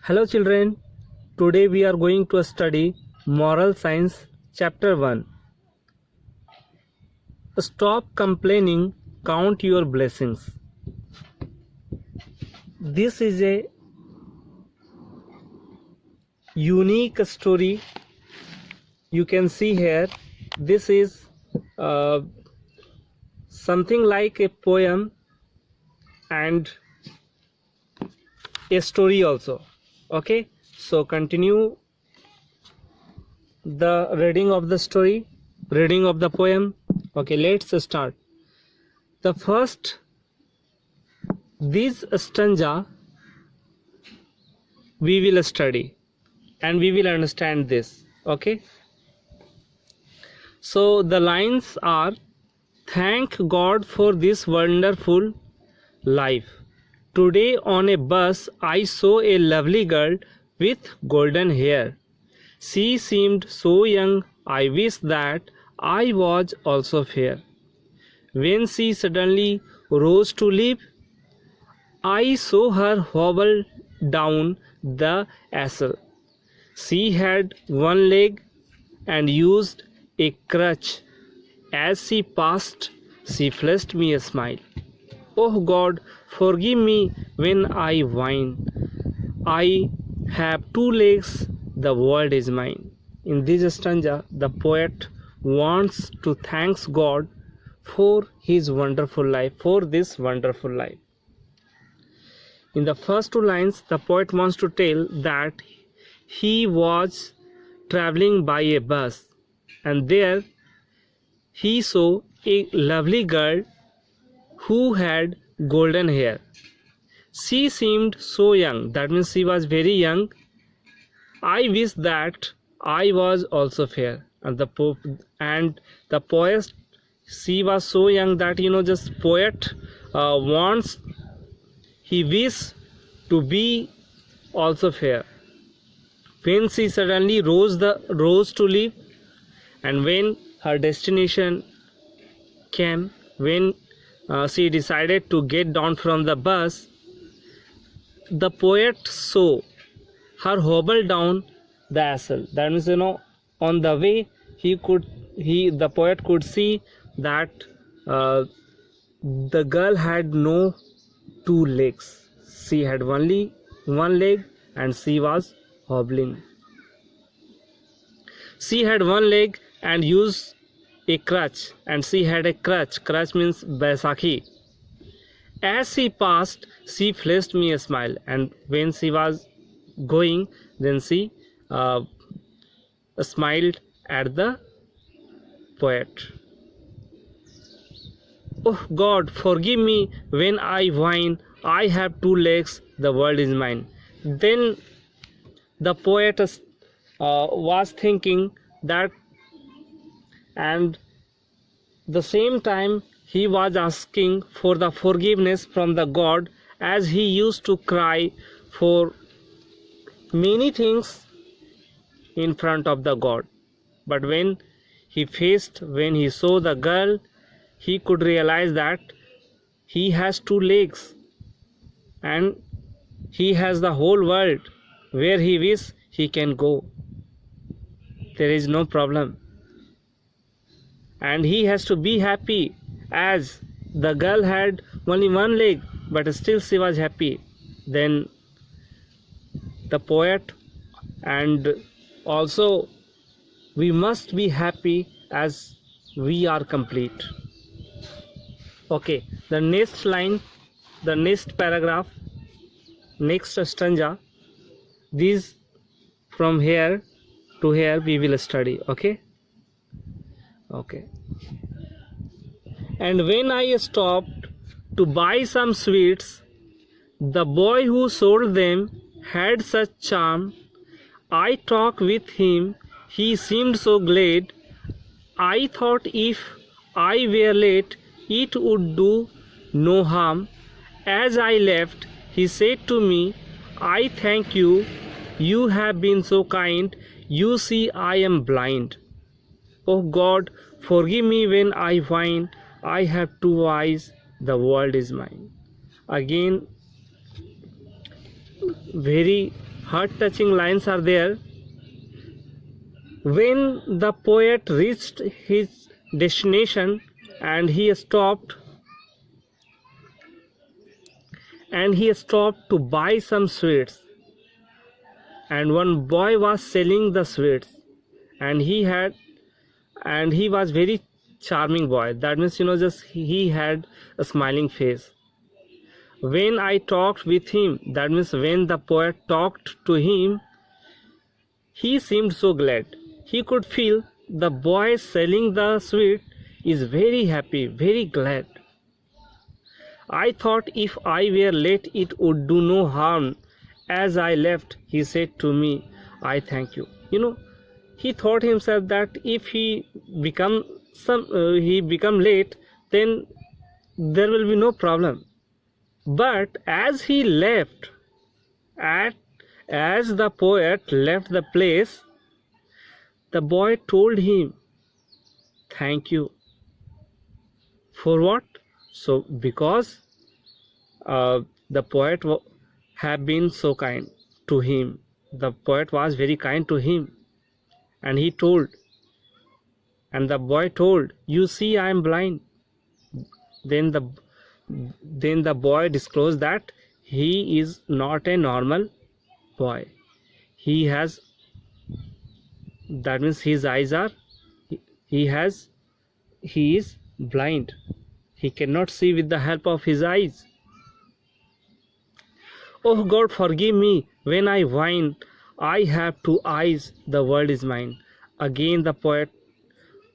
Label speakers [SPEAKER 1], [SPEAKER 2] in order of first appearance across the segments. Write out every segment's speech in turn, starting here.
[SPEAKER 1] Hello children, today we are going to study Moral Science Chapter 1. Stop complaining, count your blessings. This is a unique story. You can see here, this is something like a poem and a story also. Okay, so continue the reading of the story, reading of the poem. Okay, let's start. The first, this stanza we will study and we will understand this. Okay, so the lines are: thank God for this wonderful life. Today on a bus I saw a lovely girl with golden hair. She seemed so young, I wish that I was also fair. When she suddenly rose to leave, I saw her hobble down the aisle. She had one leg and used a crutch. As she passed, she flashed me a smile. Oh God, forgive me when I whine. I have two legs, the world is mine. In this stanza, the poet wants to thank God for his wonderful life, for this wonderful life. In the first two lines, the poet wants to tell that he was traveling by a bus and there he saw a lovely girl who had golden hair. She seemed so young, that means she was very young. I wish that I was also fair. And the poet, she was so young that just poet wants, he wishes to be also fair. When she suddenly rose to leave, and when her destination came, when she decided to get down from the bus, the poet saw her hobble down the aisle. That means on the way the poet could see that the girl had no two legs. She had only one leg and she was hobbling. She had one leg and used a crutch, and she had a crutch. Crutch means Baisakhi. As she passed, she flashed me a smile, and when she was going, then she smiled at the poet. Oh God, forgive me when I whine. I have two legs, the world is mine. Then the poet was thinking that, and the same time he was asking for the forgiveness from the God, as he used to cry for many things in front of the God. But when he saw the girl, he could realize that he has two legs and he has the whole world. Where he wishes, he can go. There is no problem. And he has to be happy, as the girl had only one leg, but still she was happy. Then the poet, and also we must be happy as we are complete. Okay, the next line, the next paragraph, next stanza, these from here to here we will study. Okay. And when I stopped to buy some sweets, the boy who sold them had such charm. I talked with him, he seemed so glad. I thought if I were late, it would do no harm. As I left, he said to me, I thank you, you have been so kind. You see, I am blind. Oh God, forgive me when I whine. I have two eyes, the world is mine. Again, very heart-touching lines are there. When the poet reached his destination and he stopped to buy some sweets, and one boy was selling the sweets, and he was very charming boy. That means, just he had a smiling face. When I talked with him, that means when the poet talked to him, he seemed so glad. He could feel the boy selling the sweet is very happy, very glad. I thought if I were late it would do no harm. As I left, he said to me, I thank you. He thought himself that if he become late, then there will be no problem. But as he left, as the poet left the place, the boy told him, thank you. For what? So because the poet have been so kind to him, the poet was very kind to him, and the boy told, you see, I am blind. Then the boy disclosed that he is not a normal boy. That means his eyes are, he is blind. He cannot see with the help of his eyes. Oh God, forgive me when I whine. I have 2 eyes, the world is mine. Again the poet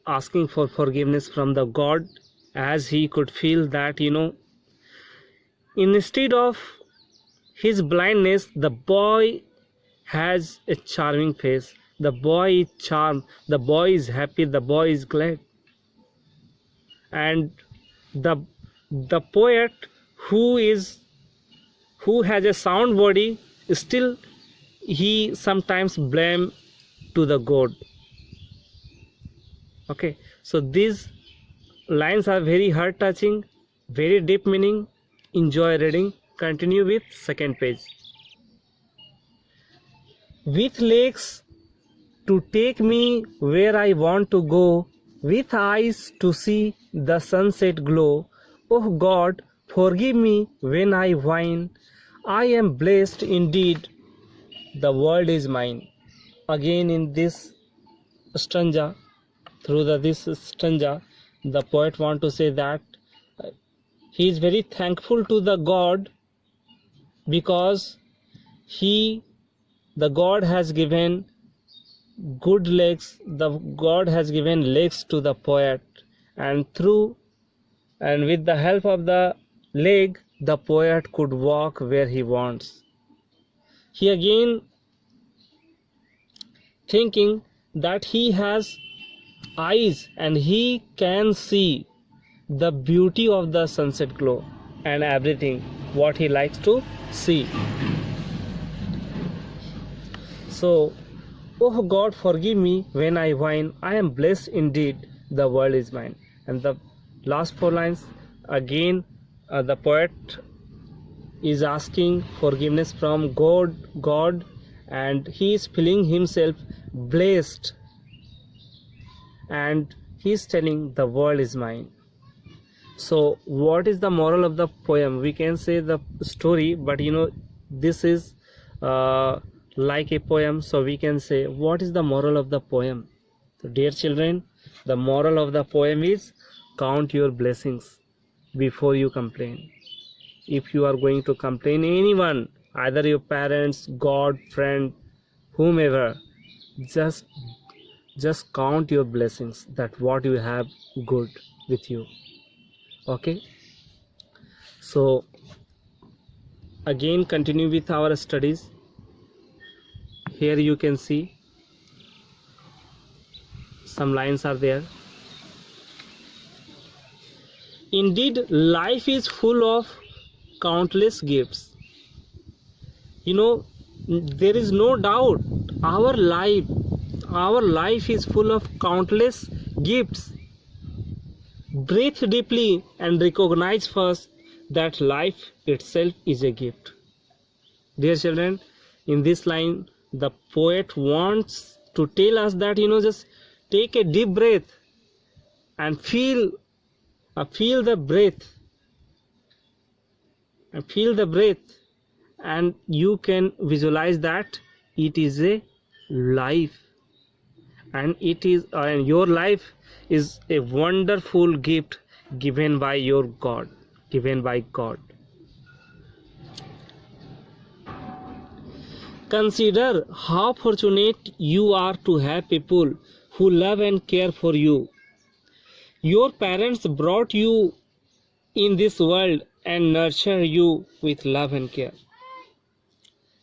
[SPEAKER 1] asking for forgiveness from the God, as he could feel that, instead of his blindness, the boy has a charming face. The boy is charmed, the boy is happy, the boy is glad. And the poet who has a sound body, still he sometimes blame to the God. Okay, so these lines are very heart touching, very deep meaning. Enjoy reading. Continue with second page. With legs to take me where I want to go, with eyes to see the sunset glow. Oh God, forgive me when I whine. I am blessed indeed, the world is mine. Again in this stanza, this stanza, the poet want to say that he is very thankful to the God, because the God has given good legs, the God has given legs to the poet, and with the help of the leg, the poet could walk where he wants. He again thinking that he has eyes and he can see the beauty of the sunset glow and everything what he likes to see. So, oh God, forgive me when I whine. I am blessed indeed, the world is mine. And the last 4 lines, again the poet is asking forgiveness from God, and he is feeling himself blessed, and he is telling the world is mine. So what is the moral of the poem? We can say the story, but this is like a poem, so we can say what is the moral of the poem. So dear children, the moral of the poem is count your blessings before you complain. If you are going to complain anyone, either your parents, God, friend, whomever, just count your blessings, that what you have good with you. Okay, so again continue with our studies. Here you can see some lines are there. Indeed, life is full of countless gifts. There is no doubt our life is full of countless gifts. Breathe deeply and recognize first that life itself is a gift. Dear children, In this line, the poet wants to tell us that, just take a deep breath and feel the breath, and you can visualize that it is a life, and your life is a wonderful gift given by God. Consider how fortunate you are to have people who love and care for you. Your parents brought you in this world and nurture you with love and care.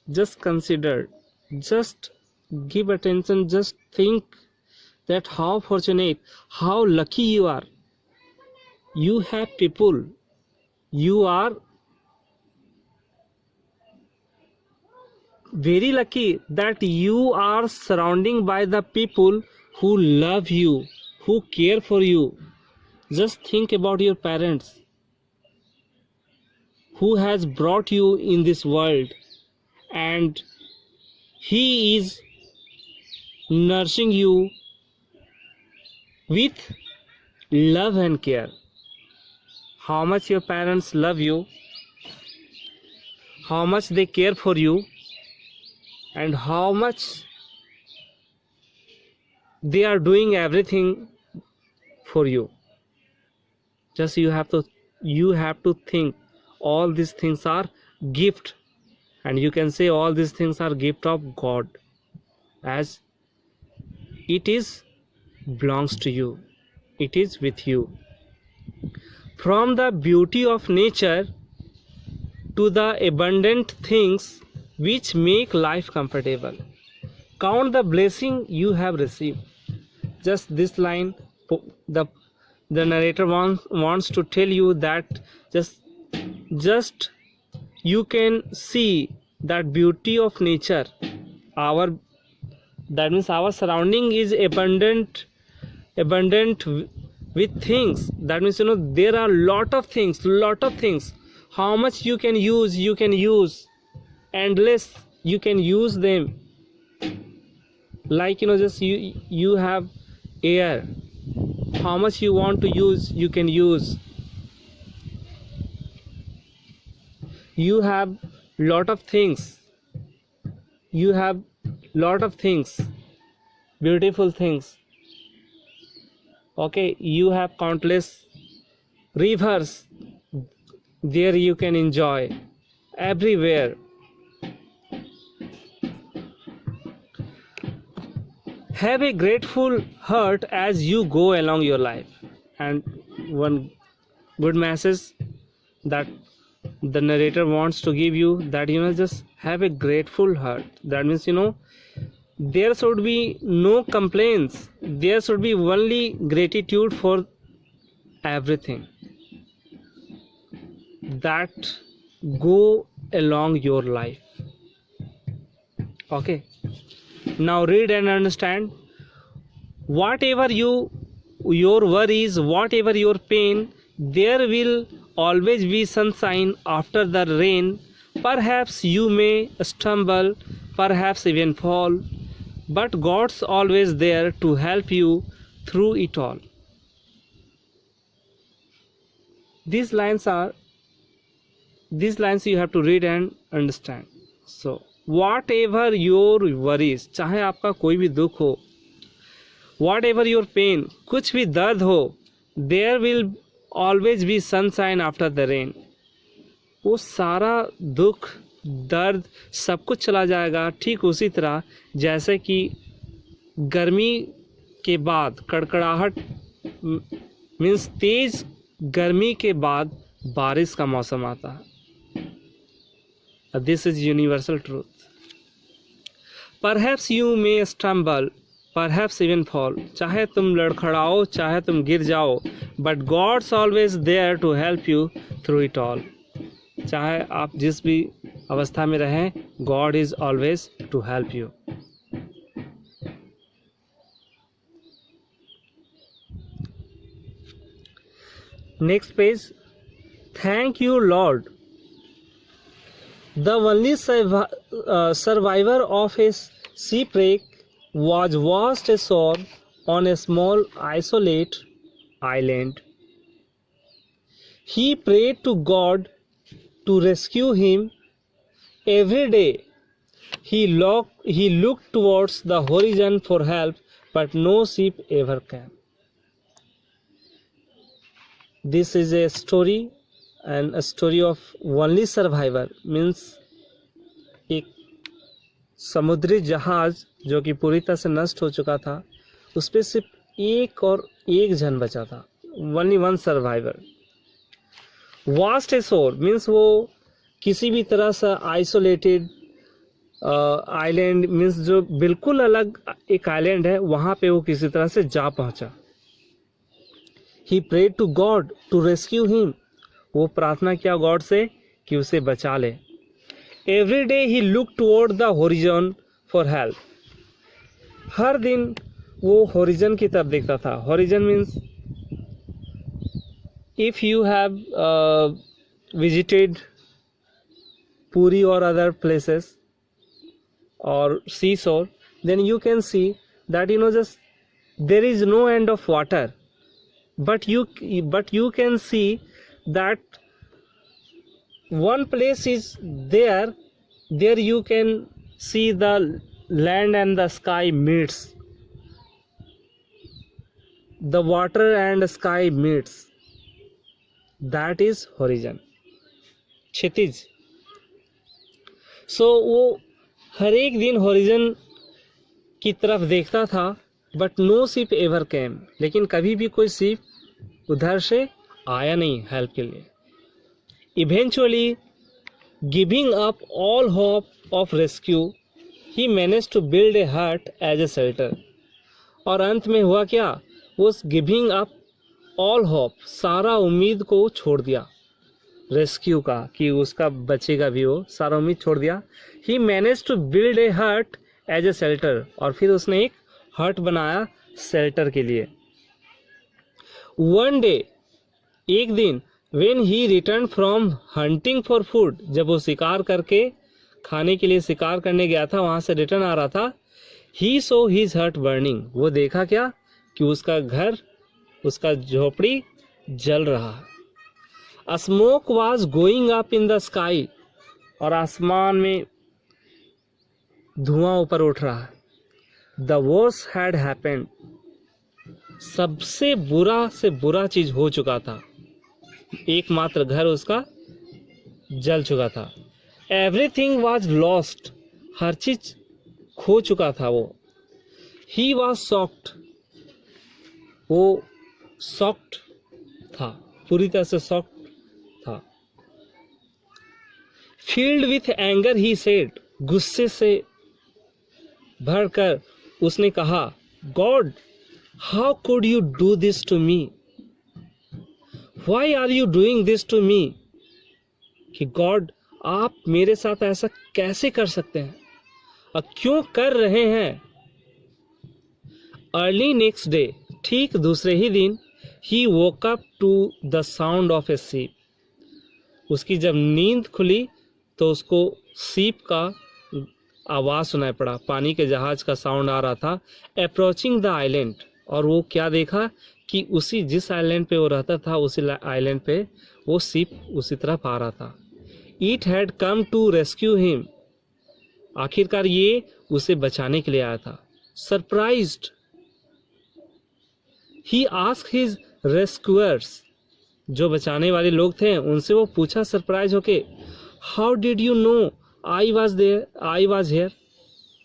[SPEAKER 1] Just consider, just give attention, just think that how fortunate, how lucky you are. You have people. You are very lucky that you are surrounded by the people who love you, who care for you. Just think about your parents who has brought you in this world, and he is nourishing you with love and care. How much your parents love you, how much they care for you, and how much they are doing everything for you. Just you have to think all these things are gift, and you can say all these things are gift of God, as it is belongs to you, it is with you. From the beauty of nature to the abundant things which make life comfortable, count the blessing you have received. Just this line, the narrator wants to tell you that just you can see that beauty of nature. That means our surrounding is abundant with things. That means there are lot of things. How much you can use endless, you can use them. Like just you have air, how much you want to use, you can use. You have lot of things, beautiful things. Okay, you have countless rivers, there you can enjoy everywhere. Have a grateful heart as you go along your life. And one good message that the narrator wants to give you, that just have a grateful heart. That means there should be no complaints, there should be only gratitude for everything that go along your life. Okay, now read and understand. Whatever your worries, whatever your pain, there will always be sunshine after the rain. Perhaps you may stumble, perhaps even fall, but God's always there to help you through it all. These lines you have to read and understand. So whatever your worries, चाहे आपका कोई भी दुख हो, whatever your pain, कुछ भी दर्द हो, there will always be sunshine after the rain. वो सारा दुख दर्द सब कुछ चला जाएगा, ठीक उसी तरह जैसे कि गर्मी के बाद कड़कड़ाहट मीन्स तेज गर्मी के बाद बारिश का मौसम आता है. This is universal truth. Perhaps you may stumble, perhaps even fall. चाहे तुम लड़खड़ाओ, चाहे तुम गिर जाओ, but God's always there to help you through it all. चाहे आप जिस भी अवस्था में रहें, God is always to help you. Next page. Thank you, Lord. The only survivor of a shipwreck was washed ashore on a small isolate island. He prayed to God to rescue him. Every day he looked towards the horizon for help, but no ship ever came. This is a story, and a story of only survivor means एक समुद्री जहाज जो कि पूरी तरह से नष्ट हो चुका था, उस पर सिर्फ एक जन बचा था, only one survivor. Vast ashore means वो किसी भी तरह से आइसोलेटेड आइलैंड मीन्स जो बिल्कुल अलग एक आइलैंड है, वहां पे वो किसी तरह से जा पहुंचा. He prayed to God to rescue him. वो प्रार्थना किया गॉड से कि उसे बचा ले. Every day he looked toward the horizon for help. हर दिन वो होरिजन की तरफ देखता था. Horizon means if you have visited Puri or other places or seashore, then you can see that just there is no end of water, but you can see that one place is there you can see the land and the sky meets, the water and sky meets, that is horizon, क्षितिज. So वो हर एक दिन horizon की तरफ देखता था, but no ship ever came, लेकिन कभी भी कोई शिप उधर से आया नहीं हेल्प के लिए. Eventually giving up all hope of rescue he manage to build a hut as A shelter. और अंत में हुआ क्या, वो गिविंग अप ऑल होप, सारा उम्मीद को छोड़ दिया रेस्क्यू का कि उसका बचेगा भी, वो सारा उम्मीद छोड़ दिया. ही manage to build a hut as A shelter, और फिर उसने एक हट बनाया शेल्टर के लिए. वन डे, एक दिन, when he return from hunting for food, जब वो शिकार करके खाने के लिए शिकार करने गया था, वहां से रिटर्न आ रहा था. ही सो हिज हट बर्निंग, वो देखा क्या कि उसका घर, उसका झोपड़ी जल रहा है. A smoke was going up in the sky, और आसमान में धुआं ऊपर उठ रहा है. The worst had happened, सबसे बुरा से बुरा चीज हो चुका था. एकमात्र घर उसका जल चुका था. Everything was lost, हर चीज खो चुका था वो. He was shocked, वो shocked था, पूरी तरह से shocked था. Filled with anger he said, गुस्से से भरकर उसने कहा, God, how could you do this to me? Why are you doing this to me? कि God, आप मेरे साथ ऐसा कैसे कर सकते हैं और क्यों कर रहे हैं. Early next day, ठीक दूसरे ही दिन, he woke up to the sound of a ship. उसकी जब नींद खुली तो उसको सीप का आवाज़ सुनाई पड़ा, पानी के जहाज का साउंड आ रहा था. अप्रोचिंग द आइलैंड, और वो क्या देखा कि उसी जिस आइलैंड पे वो रहता था, उसी आइलैंड पे वो सीप उसी तरफ आ रहा था. It had come to rescue him, आखिरकार ये उसे बचाने के लिए आया था. Surprised he asked his rescuers, जो बचाने वाले लोग थे उनसे वो पूछा सरप्राइज होके, how did you know I was here,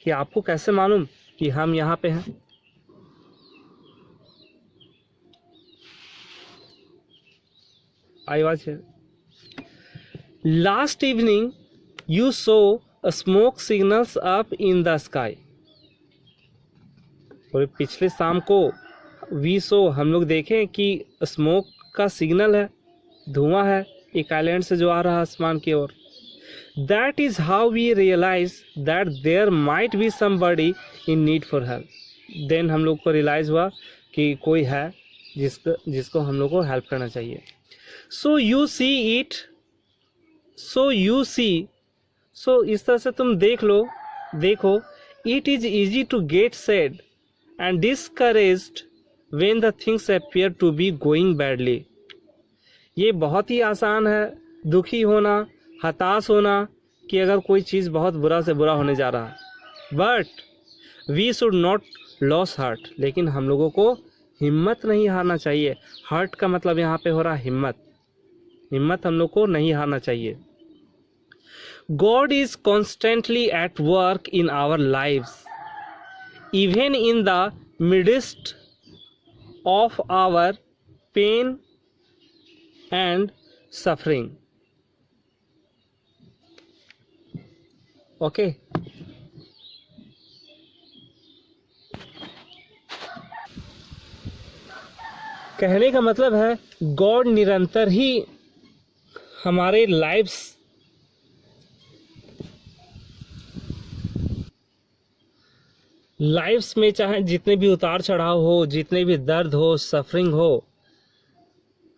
[SPEAKER 1] कि आपको कैसे मालूम कि हम यहाँ पे हैं. I was here. Last evening you so smoke signals up in the sky, और पिछले शाम को वी सो, हम लोग देखें कि स्मोक का सिग्नल है, धुआं है एक आइलैंड से जो आ रहा है आसमान की ओर. That is how we realise that there might be somebody in need for help. Then हम लोग को रियलाइज हुआ कि कोई है जिसको हम लोग को हेल्प करना चाहिए. सो यू सी सो इस तरह से तुम देखो, it is easy to get sad and discouraged when the things appear to be going badly. ये बहुत ही आसान है दुखी होना, हताश होना कि अगर कोई चीज़ बहुत बुरा से बुरा होने जा रहा है। But we should not lose heart, लेकिन हम लोगों को हिम्मत नहीं हारना चाहिए। हार्ट का मतलब यहाँ पे हो रहा है हिम्मत हम लोग को नहीं हारना चाहिए। God is constantly at work in our lives, even in the midst of our pain and suffering. Okay. कहने का मतलब है गॉड निरंतर ही हमारे लाइफ्स में चाहे जितने भी उतार चढ़ाव हो, जितने भी दर्द हो, सफरिंग हो,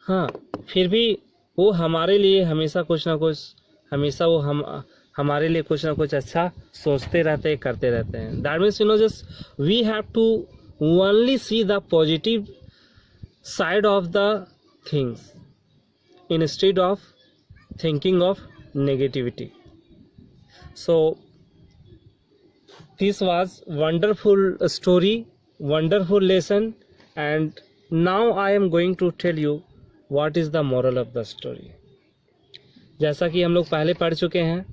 [SPEAKER 1] हाँ, फिर भी वो हमारे लिए हमेशा कुछ ना कुछ, हमेशा वो हमारे लिए कुछ ना कुछ अच्छा सोचते रहते, करते रहते हैं। That means just we have to only see the positive side of the things instead of thinking of negativity. So this was wonderful story, wonderful lesson, and now I am going to tell you what is the moral of the story. जैसा कि हम लोग पहले पढ़ चुके हैं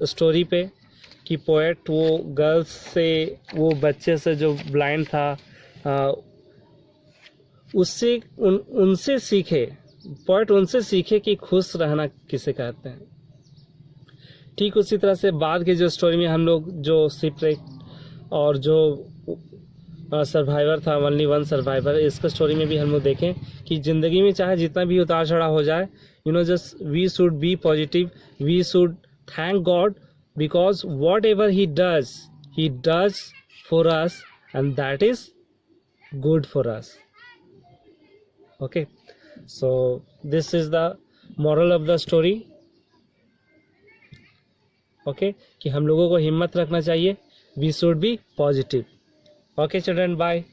[SPEAKER 1] story पे कि पोएट वो गर्ल्स से, वो बच्चे से जो ब्लाइंड था, उससे उनसे सीखे, पोएट उनसे सीखे कि खुश रहना किसे कहते हैं। ठीक उसी तरह से बाद के जो स्टोरी में हम लोग जो शिपरेक और जो सर्वाइवर था, ओनली वन सर्वाइवर, इसका स्टोरी में भी हम लोग देखें कि ज़िंदगी में चाहे जितना भी उतार चढ़ाव हो जाए, just we should be positive, we should thank God because whatever he does for us and that is good for us. Okay, so this is the moral of the story. Okay, कि हम लोगों को हिम्मत रखना चाहिए, we should be positive. Okay children, bye.